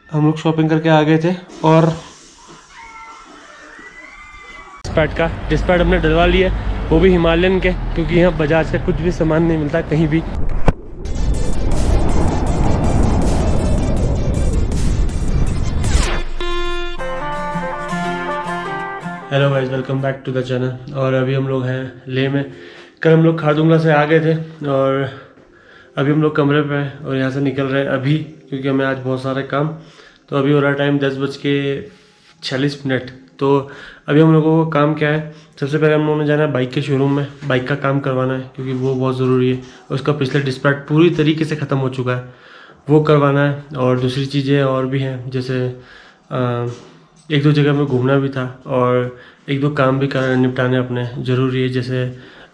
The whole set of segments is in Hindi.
हम लोग शॉपिंग करके आ गए थे और डिस्पैट हमने डलवा लिया, वो भी हिमालयन के, क्योंकि यहाँ बजाज से कुछ भी सामान नहीं मिलता कहीं भी। Hello guys, welcome back to the channel. और अभी हम लोग हैं लेह में। कल हम लोग खारदुंगला से आ गए थे और अभी हम लोग कमरे पे हैं और यहाँ से निकल रहे हैं अभी, क्योंकि हमें आज बहुत सारे काम। तो अभी हो रहा है टाइम 10:46। तो अभी हम लोगों को काम क्या है, सबसे पहले हम लोगों ने जाना है बाइक के शोरूम में, बाइक का काम करवाना है क्योंकि वो बहुत ज़रूरी है। उसका पिछले डिस्पैच पूरी तरीके से ख़त्म हो चुका है, वो करवाना है। और दूसरी चीज़ें और भी हैं, जैसे एक दो जगह में घूमना भी था और एक दो काम भी निपटाने अपने ज़रूरी है, जैसे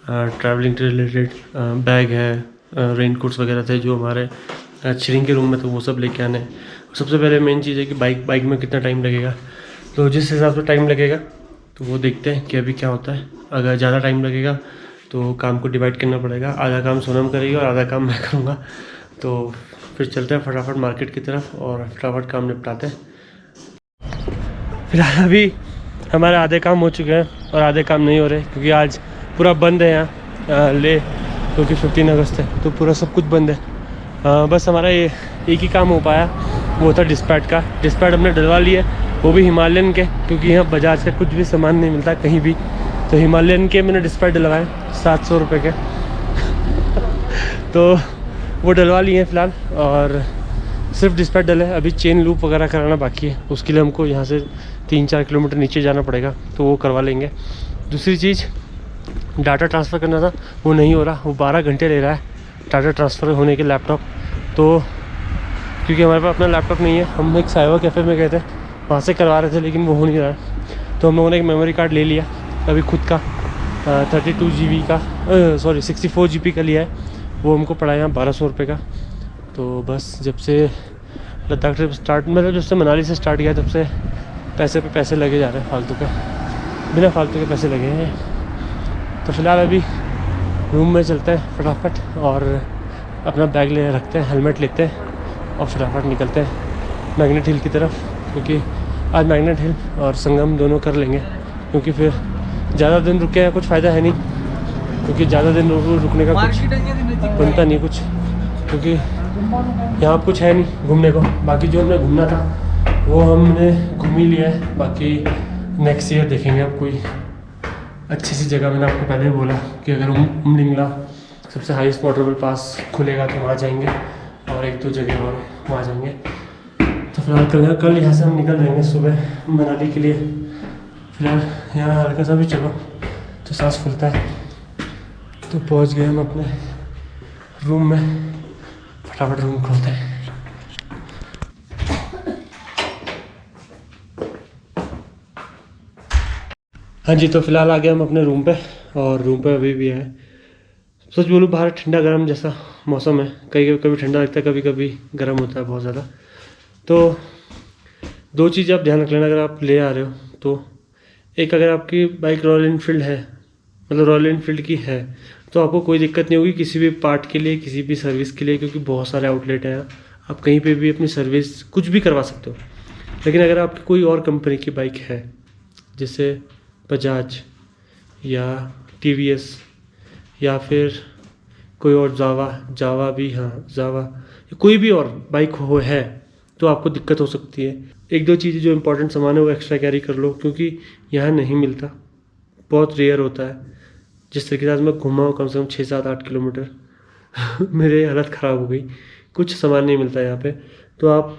ट्रैवलिंग के रिलेटेड बैग है, रेनकोट्स वगैरह थे जो हमारे श्रिंक के रूम में, तो वो सब लेके आने। सबसे पहले मेन चीज़ है कि बाइक में कितना टाइम लगेगा, तो जिस हिसाब से टाइम लगेगा तो वो देखते हैं कि अभी क्या होता है। अगर ज़्यादा टाइम लगेगा तो काम को डिवाइड करना पड़ेगा, आधा काम सोनम करेगी और आधा काम मैं करूँगा। तो फिर चलते हैं फटाफट मार्केट की तरफ और फटाफट काम निपटाते हैं। फिलहाल अभी हमारे आधे काम हो चुके हैं और आधे काम नहीं हो रहे, क्योंकि आज पूरा बंद है यहाँ ले, क्योंकि 15 अगस्त है, तो पूरा सब कुछ बंद है। बस हमारा ये एक ही काम हो पाया, वो था डिस्पैट हमने डलवा लिया, वो भी हिमालयन के, क्योंकि यहाँ बजाज से कुछ भी सामान नहीं मिलता कहीं भी। तो हिमालयन के मैंने डिस्पैच डलवाए 700 रुपये के तो वो डलवा लिए हैं फ़िलहाल, और सिर्फ डिस्पैच डले। अभी चेन लूप वगैरह कराना बाकी है, उसके लिए हमको यहाँ से 3-4 किलोमीटर नीचे जाना पड़ेगा, तो वो करवा लेंगे। दूसरी चीज़, डाटा ट्रांसफ़र करना था, वो नहीं हो रहा, वो 12 घंटे ले रहा है डाटा ट्रांसफ़र होने के लैपटॉप। तो क्योंकि हमारे पास अपना लैपटॉप नहीं है, हम एक साइबर कैफ़े में गए थे, वहाँ से करवा रहे थे, लेकिन वो हो नहीं रहा है। तो हम लोगों ने एक मेमोरी कार्ड ले लिया अभी खुद का, 32 GB का, 64 GB का लिया है। वो हमको पड़ा यहाँ 1200 रुपये का। तो बस जब से लद्दाख ट्रिप स्टार्ट, मतलब जब से मनाली से स्टार्ट किया, तब से पैसे पे पैसे लगे जा रहे हैं फालतू के, बिना फालतू के पैसे लगे हैं। तो फिलहाल अभी रूम में चलते हैं फटाफट और अपना बैग ले रखते हैं, हेलमेट लेते हैं और फटाफट निकलते हैं मैग्नेट हिल की तरफ, क्योंकि आज मैग्नेट हिल और संगम दोनों कर लेंगे। क्योंकि फिर ज़्यादा दिन रुके हैं कुछ फ़ायदा है नहीं, क्योंकि ज़्यादा दिन रुकने का कुछ बनता नहीं कुछ, क्योंकि यहाँ कुछ है नहीं घूमने को। बाकी जो हमने घूमना था वो हमने घूम ही लिया है, बाकी नेक्स्ट ईयर देखेंगे अब कोई अच्छी सी जगह। मैंने आपको पहले ही बोला कि अगर उमलिंगला सबसे हाईएस्ट वाटरफॉल पास खुलेगा तो वहाँ जाएंगे, और एक दो जगह और वहाँ जाएंगे। तो फिलहाल कल यहाँ से हम निकल जाएंगे सुबह मनाली के लिए। फिलहाल यहाँ हल्का सा भी चलो तो सांस फूलता है। तो पहुँच गए हम अपने रूम में, फटाफट रूम खोलते हैं। हाँ जी, तो फिलहाल आ गए हम अपने रूम पे, और रूम पे अभी भी है, सच बोलूँ बाहर ठंडा गर्म जैसा मौसम है, कभी ठंडा लगता है, कभी कभी गर्म होता है बहुत ज़्यादा। तो दो चीज़ें आप ध्यान रख लेना अगर आप ले आ रहे हो तो, एक, अगर आपकी बाइक रॉयल इनफील्ड है, मतलब रॉयल इनफील्ड की है, तो आपको कोई दिक्कत नहीं होगी किसी भी पार्ट के लिए, किसी भी सर्विस के लिए, क्योंकि बहुत सारे आउटलेट हैं, आप कहीं पे भी अपनी सर्विस कुछ भी करवा सकते हो। लेकिन अगर आपकी कोई और कंपनी की बाइक है, जैसे बजाज या TVS या फिर कोई और जावा भी, हाँ जावा, कोई भी और बाइक है, तो आपको दिक्कत हो सकती है। एक दो चीज़ें जो इंपॉर्टेंट सामान है वो एक्स्ट्रा कैरी कर लो, क्योंकि यहाँ नहीं मिलता, बहुत रेयर होता है। जिस तरीके से आज मैं घूमा हूँ कम से कम 6-7-8 किलोमीटर मेरे हालत ख़राब हो गई, कुछ सामान नहीं मिलता यहाँ पे। तो आप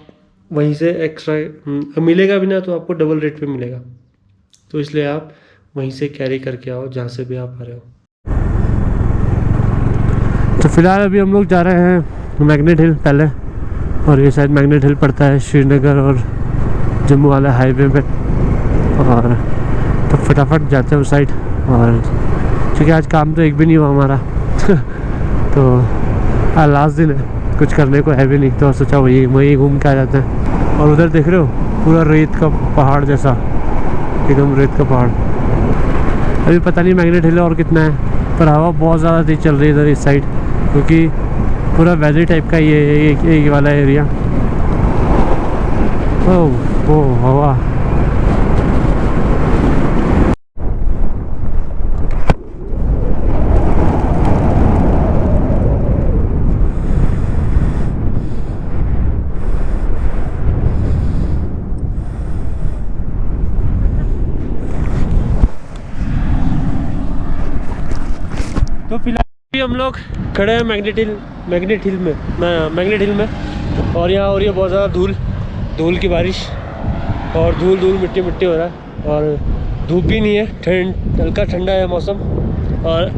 वहीं से एक्स्ट्रा मिलेगा भी ना, तो आपको डबल रेट पे मिलेगा, तो इसलिए आप वहीं से कैरी करके आओ जहाँ से भी आप आ रहे हो। तो फिलहाल अभी हम लोग जा रहे हैं मैग्नेट हिल पहले, और ये शायद मैग्नेट हिल पड़ता है श्रीनगर और जम्मू वाले हाईवे पे, और तो फटाफट जाते हैं उस साइड। और क्योंकि आज काम तो एक भी नहीं हुआ हमारा तो आज लास्ट दिन है, कुछ करने को है भी नहीं, तो सोचा वही घूम के आ जाते हैं। और उधर देख रहे हो पूरा रेत का पहाड़ जैसा, एकदम रेत का पहाड़। अभी पता नहीं मैग्नेट हिल और कितना है, पर हवा बहुत ज़्यादा तेज चल रही है इधर इस साइड, क्योंकि पूरा वैली टाइप का ये वाला एरिया। वो हवा। तो फिलहाल भी हम लोग खड़े हैं मैग्नेट हिल में और यहाँ हो रही है बहुत ज़्यादा धूल की बारिश और धूल मिट्टी हो रहा है और धूप भी नहीं है, हल्का ठंडा है मौसम। और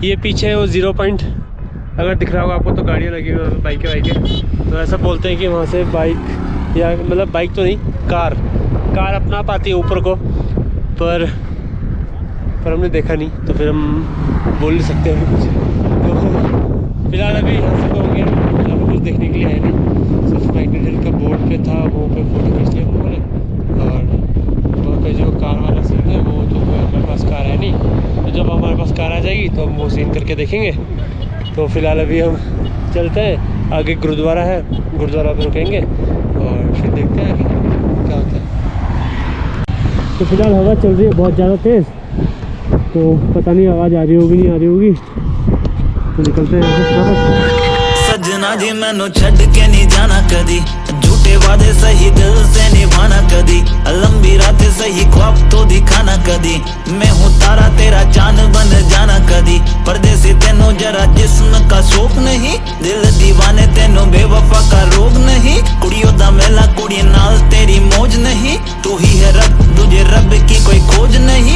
ये पीछे वो 0 पॉइंट अगर दिख रहा होगा आपको तो गाड़ियाँ लगी हुई हैं, बाइकें। तो ऐसा बोलते हैं कि वहाँ से बाइक या मतलब बाइक तो नहीं, कार अपना पाती है ऊपर को, पर हमने देखा नहीं तो फिर हम बोल नहीं सकते हैं कुछ। तो फिलहाल अभी यहाँ से तो होंगे, यहाँ पर कुछ देखने के लिए है नहीं, सिर्फ मैग्नेट हिल का बोर्ड पे था, वो पे फोटो खींच लिया हम लोगों ने। और वहाँ पे जो कार वाला सीन है वो तो हमारे पास कार है नहीं, तो जब हमारे पास कार आ जाएगी तो हम वो सीन करके देखेंगे। तो फिलहाल अभी हम चलते हैं, आगे गुरुद्वारा है, गुरुद्वारा पर रुकेंगे और फिर देखते हैं आगे क्या होता है। तो फिलहाल हवा चल रही है बहुत ज़्यादा तेज़, तो पता नहीं आवाज़ आ रही होगी नहीं आ रही होगी, तो निकलते हैं। सजना जी मैनू छड़ के नहीं जाना कदी, झूठे वादे सही दिल से निभाना कदी, लंबी रातें सही ख्वाब तो दिखाना कदी, मैं हूँ तारा तेरा चांद बन जाना कदी, परदेसी तेनों जरा जिस्म का शौक नहीं, दिल दीवाने तेनों बेवफा का रोग नहीं, कुड़ियों दा मेला कुड़ी नाल तेरी मौज नहीं, तू ही है रब तुझे रब की कोई खोज नहीं।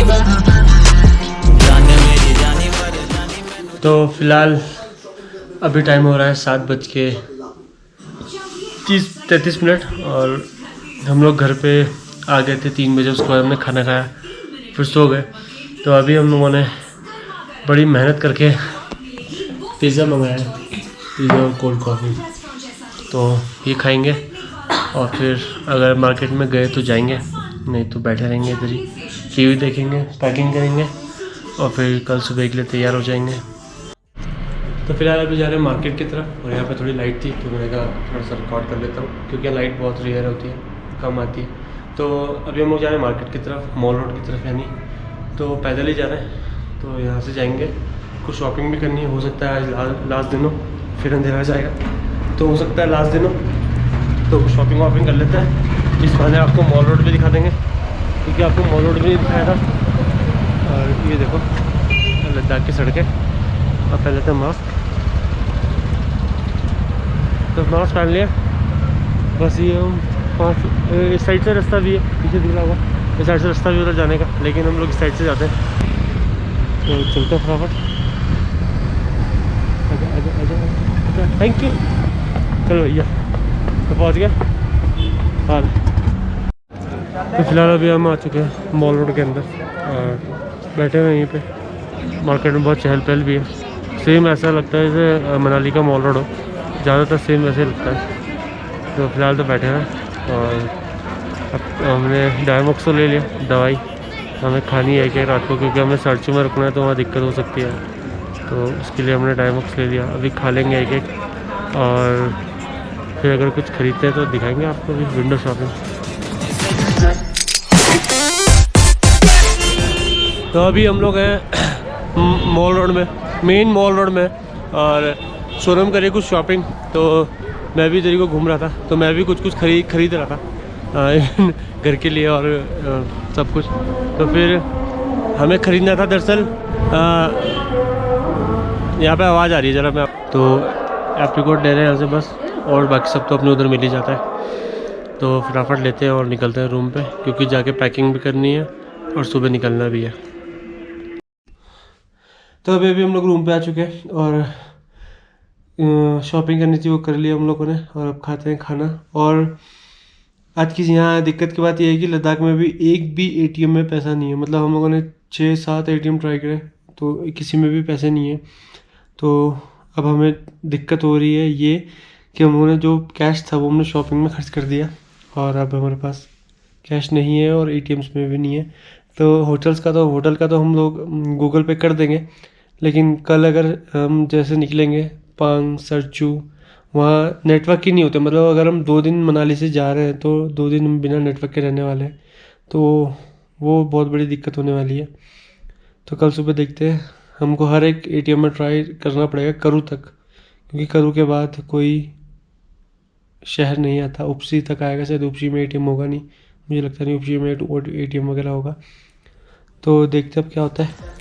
तो फिलहाल अभी टाइम हो रहा है 7:33 और हम लोग घर पे आ गए थे 3 बजे। उसके बाद हमने खाना खाया, फिर सो गए। तो अभी हम लोगों ने बड़ी मेहनत करके पिज़्ज़ा मंगाया है, पिज़्ज़ा और कोल्ड कॉफ़ी। तो ये खाएंगे और फिर अगर मार्केट में गए तो जाएंगे, नहीं तो बैठे रहेंगे इधर ही, टीवी देखेंगे, पैकिंग करेंगे और फिर कल सुबह के लिए तैयार हो जाएंगे। तो फिलहाल अभी जा रहे हैं मार्केट की तरफ और यहाँ पे थोड़ी लाइट थी तो मैंने कहा थोड़ा सा रिकॉर्ड कर लेता हूँ, क्योंकि लाइट बहुत रेयर होती है, कम आती है। तो अभी हम लोग जा रहे हैं मार्केट की तरफ, मॉल रोड की तरफ यानी, तो पैदल ही जा रहे हैं। तो यहाँ से जाएंगे, कुछ शॉपिंग भी करनी है, हो सकता है आज लास्ट दिन हो, फिर अंधेरा जाएगा, तो हो सकता है लास्ट दिन हो, तो शॉपिंग वॉपिंग कर लेते हैं। इस बहाने आपको मॉल रोड भी दिखा देंगे, क्योंकि आपको मॉल रोड भी नहीं दिखाया था। और ये देखो लद्दाख की सड़कें, और पहले तो मास्क, तो मास्क पहन लिया बस। ये हम 5 इस साइड से रास्ता भी है, पीछे दिख रहा होगा, इस साइड से रास्ता भी उधर जाने का, लेकिन हम लोग इस साइड से जाते हैं। तो चलते हैं फटाफट, आजा, थैंक यू। चलो भैया, तो पहुँच गया। हाँ, तो फिलहाल अभी हम आ चुके हैं मॉल रोड के अंदर और बैठे हुए यहीं पे। मार्केट में बहुत चहल पहल भी है, सेम ऐसा लगता है जैसे मनाली का मॉल रोड हो, ज़्यादातर सेम वैसे लगता है। तो फिलहाल तो बैठे हैं और अब हमने डायमोक्सो ले लिया, दवाई हमें खानी है क्या रात को, क्योंकि हमें सर्चों में रुकना है तो वहाँ दिक्कत हो सकती है, तो उसके लिए हमने डायमोक्स ले लिया। अभी खा लेंगे एक और फिर अगर कुछ खरीदते हैं तो दिखाएंगे आपको भी विंडो शॉपिंग। तो अभी हम लोग हैं मॉल रोड में, मेन मॉल रोड में, और शोरूम करे कुछ शॉपिंग। तो मैं भी इधर को घूम रहा था, तो मैं भी कुछ खरीद रहा था घर के लिए और सब कुछ। तो फिर हमें ख़रीदना था दरअसल, यहाँ पे आवाज़ आ रही है ज़रा, मैं तो एप्रीकोट ले रहे हैं यहाँ से बस, और बाकी सब तो अपने उधर मिल ही जाता है। तो फटाफट लेते हैं और निकलते हैं रूम पे, क्योंकि जाके पैकिंग भी करनी है और सुबह निकलना भी है। तो अभी हम लोग रूम पे आ चुके हैं और शॉपिंग करनी थी वो कर लिया हम लोगों ने, और अब खाते हैं खाना। और आज की यहाँ दिक्कत की बात यह है कि लद्दाख में भी एक भी एटीएम में पैसा नहीं है, मतलब हम लोगों ने 6-7 एटीएम ट्राई करे तो किसी में भी पैसे नहीं है। तो अब हमें दिक्कत हो रही है ये कि हम लोगों ने जो कैश था वो हमने शॉपिंग में खर्च कर दिया, और अब हमारे पास कैश नहीं है और एटीएम्स में भी नहीं है। तो होटल का तो हम लोग गूगल पे कर देंगे, लेकिन कल अगर हम जैसे निकलेंगे पांग, सरचू वहाँ नेटवर्क ही नहीं होते, मतलब अगर हम 2 दिन मनाली से जा रहे हैं तो 2 दिन हम बिना नेटवर्क के रहने वाले हैं, तो वो बहुत बड़ी दिक्कत होने वाली है। तो कल सुबह देखते हैं, हमको हर एक एटीएम में ट्राई करना पड़ेगा करू तक, क्योंकि करू के बाद कोई शहर नहीं आता, उपसी तक आएगा शायद। उपसी में एटीएम होगा नहीं, मुझे लगता नहीं उपसी में एटीएम वगैरह होगा। तो देखते हैं अब क्या होता है।